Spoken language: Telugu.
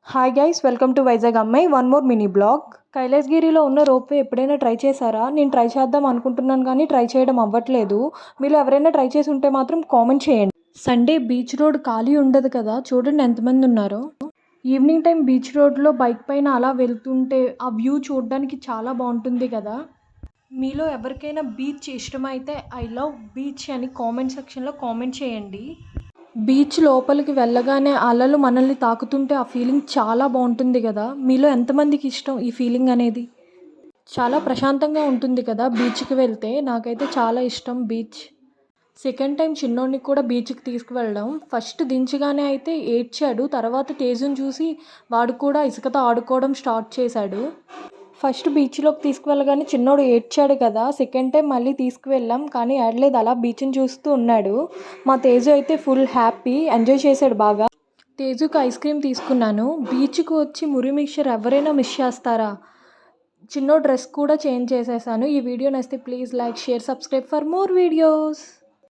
Hi guys, welcome to Vizag అమ్మాయి. One more mini blog. కైలాసగిరిలో ఉన్న రోప్వే ఎప్పుడైనా ట్రై చేశారా? నేను ట్రై చేద్దాం అనుకుంటున్నాను కానీ ట్రై చేయడం అవ్వట్లేదు. మీరు ఎవరైనా ట్రై చేసి ఉంటే మాత్రం కామెంట్ చేయండి. సండే బీచ్ రోడ్ ఖాళీ ఉండదు కదా, చూడండి ఎంతమంది ఉన్నారో. ఈవినింగ్ టైం బీచ్ రోడ్లో బైక్ పైన అలా వెళ్తుంటే ఆ వ్యూ చూడడానికి చాలా బాగుంటుంది కదా. మీలో ఎవరికైనా బీచ్ ఇష్టమైతే ఐ లవ్ బీచ్ అని కామెంట్ సెక్షన్లో కామెంట్ చేయండి. బీచ్ లోపలికి వెళ్ళగానే అలలు మనల్ని తాకుతుంటే ఆ ఫీలింగ్ చాలా బాగుంటుంది కదా. మీలో ఎంతమందికి ఇష్టం ఈ ఫీలింగ్ అనేది? చాలా ప్రశాంతంగా ఉంటుంది కదా బీచ్కి వెళ్తే. నాకైతే చాలా ఇష్టం బీచ్. సెకండ్ టైం చిన్నోడిని కూడా బీచ్కి తీసుకువెళ్ళడం. ఫస్ట్ దించగానే అయితే ఏడ్చాడు, తర్వాత తేజుని చూసి వాడు కూడా ఇసుకతో ఆడుకోవడం స్టార్ట్ చేశాడు. ఫస్ట్ బీచ్లోకి తీసుకువెళ్ళగానే చిన్నోడు ఏడ్చాడు కదా. సెకండ్ టైం మళ్ళీ తీసుకువెళ్ళాం కానీ ఏడలేదు, అలా బీచ్ని చూస్తూ ఉన్నాడు. మా తేజు అయితే ఫుల్ హ్యాపీ, ఎంజాయ్ చేశాడు బాగా. తేజుకి ఐస్ క్రీమ్ తీసుకున్నాను. బీచ్కి వచ్చి మురి మిక్చర్ ఎవరైనా మిస్ చేస్తారా? చిన్నో డ్రెస్ కూడా చేంజ్ చేసేసాను. ఈ వీడియో నచ్చితే please like, share, subscribe for more videos.